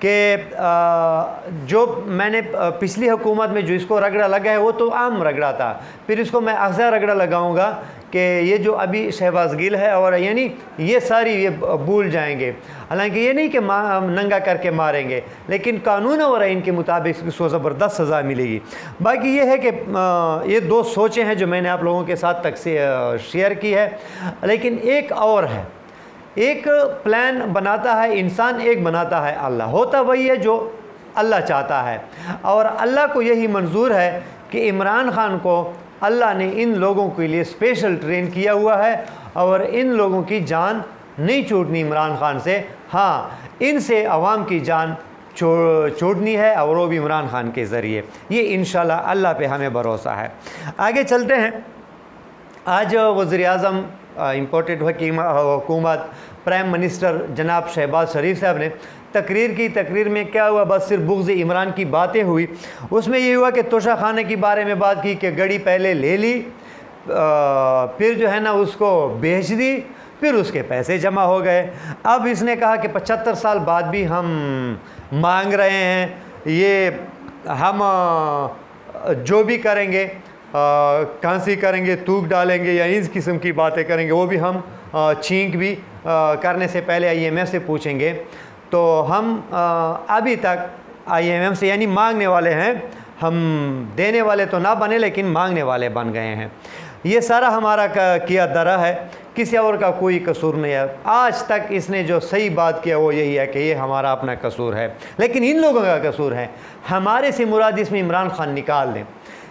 کہ جو میں نے پچھلی حکومت میں جو اس کو رگڑا لگا ہے وہ تو عام رگڑا تھا، پھر اس کو میں احسا رگڑا لگاؤں گا کہ یہ جو ابھی شہباز گل ہے اور یعنی یہ ساری یہ بھول جائیں گے، حالانکہ یہ نہیں کہ ننگا کر کے ماریں گے، لیکن قانون اور آئین کے مطابق اس کو زبردست سزا ملے گی۔ باقی یہ ہے کہ یہ دو سوچیں ہیں جو میں نے آپ لوگوں کے ساتھ شیئر کی ہے، لیکن ایک اور ہے، ایک پلان بناتا ہے انسان، ایک بناتا ہے اللہ، ہوتا وہی ہے جو اللہ چاہتا ہے، اور اللہ کو یہی منظور ہے کہ عمران خان کو اللہ نے ان لوگوں کے لیے اسپیشل ٹرین کیا ہوا ہے، اور ان لوگوں کی جان نہیں چھوٹنی عمران خان سے، ہاں ان سے عوام کی جان چھوٹنی ہے، اور وہ بھی عمران خان کے ذریعے۔ یہ انشاءاللہ اللہ پہ ہمیں بھروسہ ہے۔ آگے چلتے ہیں۔ آج وزیر اعظم امپورٹڈ حکومت پرائم منسٹر جناب شہباز شریف صاحب نے تقریر کی۔ تقریر میں کیا ہوا؟ بس صرف بغض عمران کی باتیں ہوئی۔ اس میں یہ ہوا کہ توشہ خانے کے بارے میں بات کی کہ گڑی پہلے لے لی، پھر جو ہے نا اس کو بیچ دی، پھر اس کے پیسے جمع ہو گئے۔ اب اس نے کہا کہ 75 سال بعد بھی ہم مانگ رہے ہیں، یہ ہم جو بھی کریں گے، کھانسی کریں گے، تھوک ڈالیں گے یا اس قسم کی باتیں کریں گے، وہ بھی ہم چھینک بھی کرنے سے پہلے IMF سے پوچھیں گے۔ تو ہم ابھی تک IMF سے یعنی مانگنے والے ہیں، ہم دینے والے تو نہ بنے لیکن مانگنے والے بن گئے ہیں۔ یہ سارا ہمارا کیا درا ہے، کسی اور کا کوئی قصور نہیں ہے۔ آج تک اس نے جو صحیح بات کیا وہ یہی ہے کہ یہ ہمارا اپنا قصور ہے، لیکن ان لوگوں کا قصور ہے۔ ہمارے سے مراد اس میں عمران خان نکال دیں۔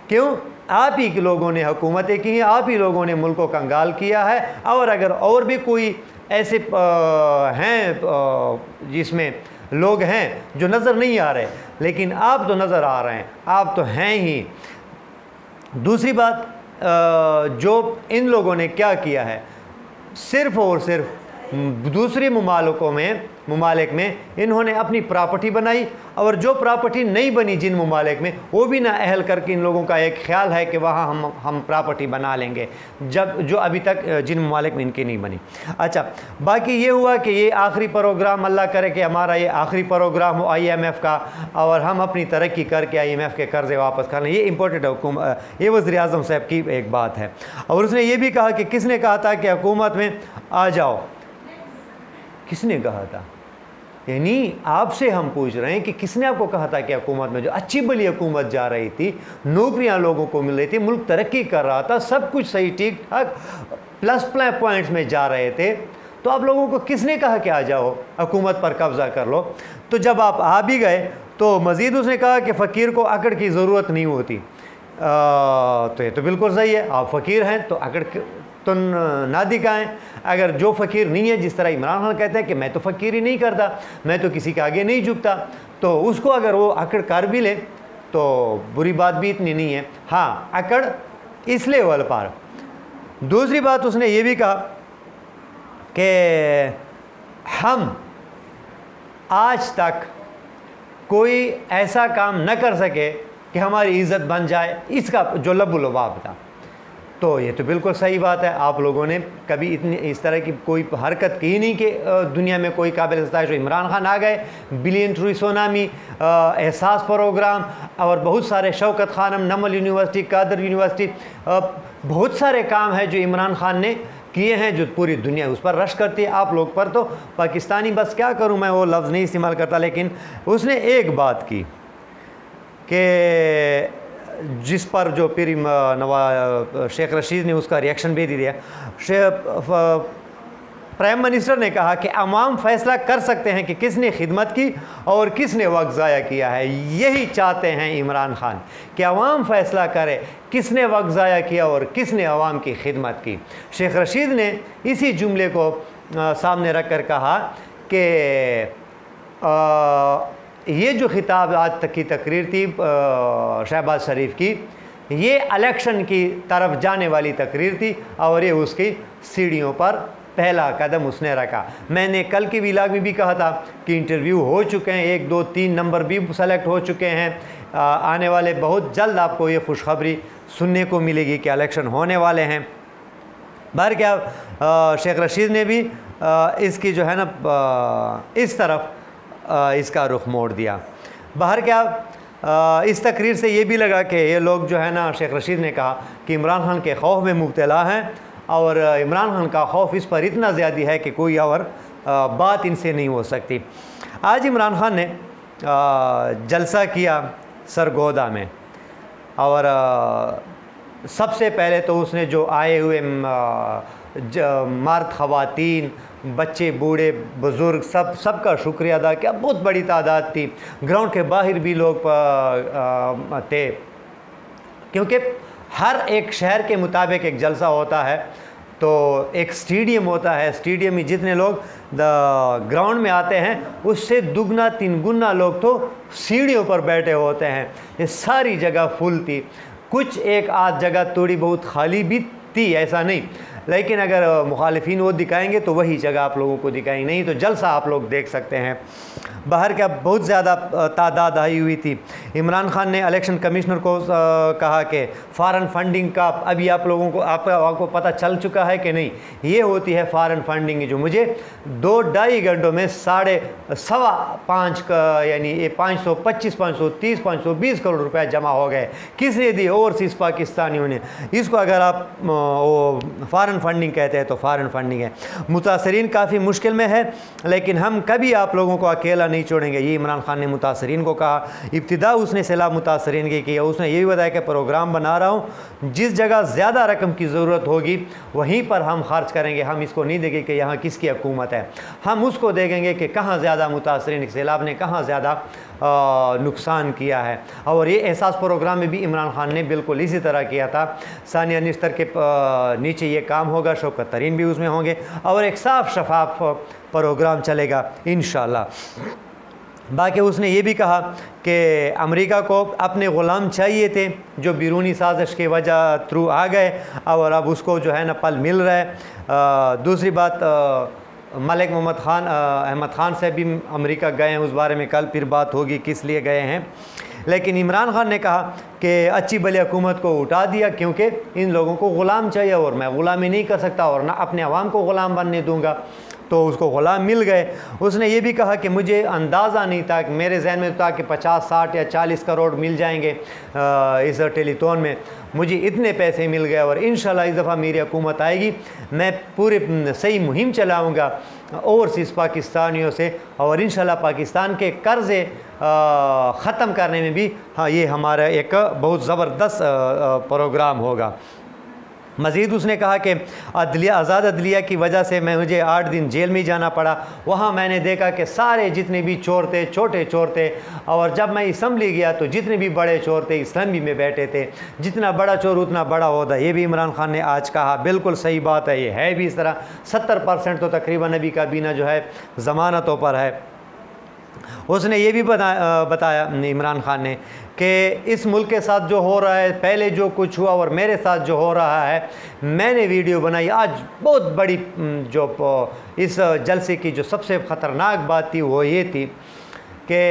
کیوں؟ آپ ہی کے لوگوں نے حکومتیں کی ہیں، آپ ہی لوگوں نے ملک کو کنگال کیا ہے، اور اگر اور بھی کوئی ایسے ہیں جس میں لوگ ہیں جو نظر نہیں آ رہے، لیکن آپ تو نظر آ رہے ہیں، آپ تو ہیں ہی۔ دوسری بات، جو ان لوگوں نے کیا کیا ہے، صرف اور صرف دوسری ممالک میں انہوں نے اپنی پراپرٹی بنائی، اور جو پراپرٹی نہیں بنی جن ممالک میں، وہ بھی نہ اہل کر کے ان لوگوں کا ایک خیال ہے کہ وہاں ہم پراپرٹی بنا لیں گے، جو ابھی تک جن ممالک میں ان کی نہیں بنی۔ اچھا، باقی یہ ہوا کہ یہ آخری پروگرام، اللہ کرے کہ ہمارا یہ آخری پروگرام ہو IMF کا، اور ہم اپنی ترقی کر کے IMF کے قرضے واپس کر لیں۔ یہ امپورٹنٹ حکومت، یہ وزیر اعظم صاحب کی ایک بات ہے۔ اور اس نے یہ بھی کہا کہ کس نے کہا تھا کہ حکومت میں آ جاؤ؟ کس نے کہا تھا؟ یعنی آپ سے ہم پوچھ رہے ہیں کہ کس نے آپ کو کہا تھا کہ حکومت میں جو اچھی بلی حکومت جا رہی تھی، نوکریاں لوگوں کو مل رہی تھی، ملک ترقی کر رہا تھا، سب کچھ صحیح ٹھیک ٹھاک پلس پوائنٹس میں جا رہے تھے، تو آپ لوگوں کو کس نے کہا کہ آ جاؤ حکومت پر قبضہ کر لو؟ تو جب آپ آ بھی گئے تو مزید اس نے کہا کہ فقیر کو اکڑ کی ضرورت نہیں ہوتی۔ تو یہ تو بالکل صحیح ہے، آپ فقیر ہیں تو اکڑ تو نہ دکھائیں۔ اگر جو فقیر نہیں ہے، جس طرح عمران خان کہتے ہیں کہ میں تو فقیری نہیں کرتا، میں تو کسی کے آگے نہیں جھکتا، تو اس کو اگر وہ اکڑ کر بھی لے تو بری بات بھی اتنی نہیں ہے۔ ہاں، اکڑ اس لیول پر۔ دوسری بات اس نے یہ بھی کہا کہ ہم آج تک کوئی ایسا کام نہ کر سکے کہ ہماری عزت بن جائے، اس کا جو لب و لباب تھا۔ تو یہ تو بالکل صحیح بات ہے، آپ لوگوں نے کبھی اتنی اس طرح کی کوئی حرکت کی نہیں کہ دنیا میں کوئی قابل ستائش ہو۔ عمران خان آ گئے، بلین ٹری سونامی، احساس پروگرام، اور بہت سارے شوکت خانم، نمل یونیورسٹی، قادر یونیورسٹی، بہت سارے کام ہیں جو عمران خان نے کیے ہیں، جو پوری دنیا اس پر رش کرتی ہے۔ آپ لوگ پر تو پاکستانی، بس کیا کروں میں وہ لفظ نہیں استعمال کرتا، لیکن اس نے ایک بات کی کہ جس پر جو پھر شیخ رشید نے اس کا ریئیکشن بھی دیا۔ پرائم منسٹر نے کہا کہ عوام فیصلہ کر سکتے ہیں کہ کس نے خدمت کی اور کس نے وقت ضائع کیا ہے۔ یہی چاہتے ہیں عمران خان کہ عوام فیصلہ کرے کس نے وقت ضائع کیا اور کس نے عوام کی خدمت کی۔ شیخ رشید نے اسی جملے کو سامنے رکھ کر کہا کہ یہ جو خطاب آج تک کی تقریر تھی شہباز شریف کی، یہ الیکشن کی طرف جانے والی تقریر تھی، اور یہ اس کی سیڑھیوں پر پہلا قدم اس نے رکھا۔ میں نے کل کی ویلاگ میں بھی کہا تھا کہ انٹرویو ہو چکے ہیں، 1 2 3 نمبر بھی سلیکٹ ہو چکے ہیں۔ آنے والے بہت جلد آپ کو یہ خوشخبری سننے کو ملے گی کہ الیکشن ہونے والے ہیں۔ بہر کیا شیخ رشید نے بھی اس کی جو ہے نا اس طرف اس کا رخ موڑ دیا۔ باہر کیا اس تقریر سے یہ بھی لگا کہ یہ لوگ جو ہے نا، شیخ رشید نے کہا کہ عمران خان کے خوف میں مبتلا ہیں، اور عمران خان کا خوف اس پر اتنا زیادہ ہے کہ کوئی اور بات ان سے نہیں ہو سکتی۔ آج عمران خان نے جلسہ کیا سرگودا میں، اور سب سے پہلے تو اس نے جو آئے ہوئے مرد، خواتین، بچے، بوڑھے، بزرگ، سب کا شکریہ ادا کیا۔ بہت بڑی تعداد تھی، گراؤنڈ کے باہر بھی لوگ تھے، کیونکہ ہر ایک شہر کے مطابق ایک جلسہ ہوتا ہے، تو ایک سٹیڈیم ہوتا ہے، سٹیڈیم میں جتنے لوگ گراؤنڈ میں آتے ہیں اس سے دگنا تین گنا لوگ تو سیڑھیوں پر بیٹھے ہوتے ہیں۔ یہ ساری جگہ فل تھی، کچھ ایک آدھ جگہ تھوڑی بہت خالی بھی تھی، ایسا نہیں، لیکن اگر مخالفین وہ دکھائیں گے تو وہی جگہ آپ لوگوں کو دکھائیں، نہیں تو جلسہ آپ لوگ دیکھ سکتے ہیں۔ باہر کیا بہت زیادہ تعداد آئی ہوئی تھی۔ عمران خان نے الیکشن کمشنر کو کہا کہ فارن فنڈنگ کا ابھی آپ لوگوں کو آپ کو پتہ چل چکا ہے کہ نہیں، یہ ہوتی ہے فارن فنڈنگ، جو مجھے 2-2.5 گھنٹوں میں 5.5 کا یعنی 525 530 520 کروڑ روپے جمع ہو گئے۔ کس نے دی؟ اوورسیز پاکستانیوں نے۔ اس کو اگر آپ فارن فنڈنگ کہتے ہیں تو فارن فنڈنگ ہے۔ متاثرین کافی مشکل میں ہے، لیکن ہم کبھی آپ لوگوں کو اکیلا نہیں چھوڑیں گے، یہ عمران خان نے متاثرین کو کہا۔ ابتدا اس نے سیلاب متاثرین کی کیا، اس نے یہ بھی بتایا کہ پروگرام بنا رہا ہوں، جس جگہ زیادہ رقم کی ضرورت ہوگی وہیں پر ہم خرچ کریں گے، ہم اس کو نہیں دیکھیں کہ یہاں کس کی حکومت ہے، ہم اس کو دیکھیں گے کہ کہاں زیادہ متاثرین سیلاب نے کہاں زیادہ نقصان کیا ہے۔ اور یہ احساس پروگرام میں بھی عمران خان نے بالکل اسی طرح کیا تھا۔ ثانیہ نشتر کے نیچے یہ کام ہوگا، شوکت ترین بھی اس میں ہوں گے، اور ایک صاف شفاف پروگرام چلے گا انشاءاللہ۔ باقی اس نے یہ بھی کہا کہ امریکہ کو اپنے غلام چاہیے تھے جو بیرونی سازش کی وجہ تھرو آ گئے، اور اب اس کو جو ہے نا پل مل رہا ہے۔ دوسری بات، ملک محمد خان احمد خان سے بھی امریکہ گئے ہیں، اس بارے میں کل پھر بات ہوگی کس لیے گئے ہیں، لیکن عمران خان نے کہا کہ اچھی بھلی حکومت کو اٹھا دیا کیونکہ ان لوگوں کو غلام چاہیے، اور میں غلامی نہیں کر سکتا اور نہ اپنے عوام کو غلام بننے دوں گا، تو اس کو غلام مل گئے۔ اس نے یہ بھی کہا کہ مجھے اندازہ نہیں تھا، کہ میرے ذہن میں تھا کہ 50 60 یا 40 کروڑ مل جائیں گے اس ٹیلی تھون میں، مجھے اتنے پیسے مل گئے، اور انشاءاللہ اس دفعہ میری حکومت آئے گی، میں پورے صحیح مہم چلاؤں گا اوورسیز پاکستانیوں سے، اور انشاءاللہ پاکستان کے قرضے ختم کرنے میں بھی یہ ہمارا ایک بہت زبردست پروگرام ہوگا۔ مزید اس نے کہا کہ آزاد عدلیہ کی وجہ سے مجھے 8 دن جیل میں جانا پڑا، وہاں میں نے دیکھا کہ سارے جتنے بھی چور تھے چھوٹے چور تھے، اور جب میں اسمبلی گیا تو جتنے بھی بڑے چور تھے اسمبلی میں بیٹھے تھے، جتنا بڑا چور اتنا بڑا ہوتا۔ یہ بھی عمران خان نے آج کہا، بالکل صحیح بات ہے، یہ ہے بھی اس طرح۔ 70% تو تقریباً ابھی کابینہ جو ہے ضمانتوں پر ہے۔ اس نے یہ بھی بتایا عمران خان نے کہ اس ملک کے ساتھ جو ہو رہا ہے، پہلے جو کچھ ہوا اور میرے ساتھ جو ہو رہا ہے، میں نے ویڈیو بنائی آج، بہت بڑی جو اس جلسے کی جو سب سے خطرناک بات تھی وہ یہ تھی کہ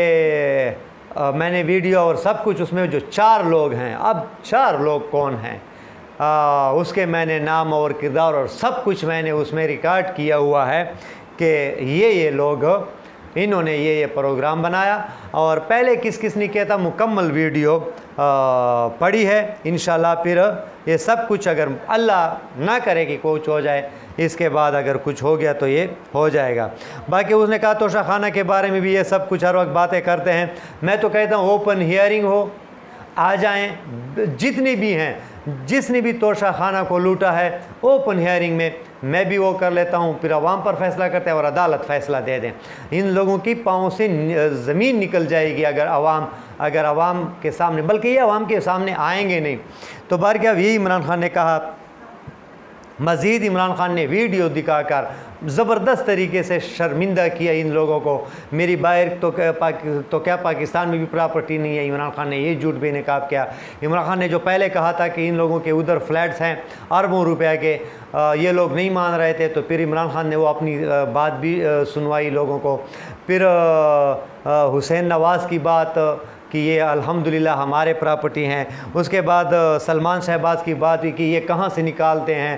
میں نے ویڈیو اور سب کچھ اس میں جو 4 لوگ ہیں، اب 4 لوگ کون ہیں اس کے میں نے نام اور کردار اور سب کچھ میں نے اس میں ریکارڈ کیا ہوا ہے کہ یہ لوگ انہوں نے یہ پروگرام بنایا، اور پہلے کس کس نے کیا تھا مکمل ویڈیو پڑی ہے انشاءاللہ۔ پھر یہ سب کچھ اگر اللہ نہ کرے کہ کچھ ہو جائے، اس کے بعد اگر کچھ ہو گیا تو یہ ہو جائے گا۔ باقی اس نے کہا توشہ خانہ کے بارے میں بھی یہ سب کچھ ہر وقت باتیں کرتے ہیں، میں تو کہتا ہوں اوپن ہیئرنگ ہو، آ جائیں جتنے بھی ہیں، جس نے بھی توشہ خانہ کو لوٹا ہے اوپن ہیئرنگ میں بھی وہ کر لیتا ہوں، پھر عوام پر فیصلہ کرتے ہیں اور عدالت فیصلہ دے دیں۔ ان لوگوں کی پاؤں سے زمین نکل جائے گی اگر عوام کے سامنے، بلکہ یہ عوام کے سامنے آئیں گے نہیں۔ تو بہرکیف یہی عمران خان نے کہا۔ مزید عمران خان نے ویڈیو دکھا کر زبردست طریقے سے شرمندہ کیا ان لوگوں کو۔ میری باہر تو کیا پاکستان میں بھی پراپرٹی نہیں ہے، عمران خان نے یہ جھوٹ بے نقاب کیا۔ عمران خان نے جو پہلے کہا تھا کہ ان لوگوں کے ادھر فلیٹس ہیں اربوں روپے کے، یہ لوگ نہیں مان رہے تھے، تو پھر عمران خان نے وہ اپنی بات بھی سنوائی لوگوں کو۔ پھر حسین نواز کی بات کہ یہ الحمدللہ ہمارے پراپرٹی ہیں، اس کے بعد سلمان شہباز کی بات ہوئی کہ یہ کہاں سے نکالتے ہیں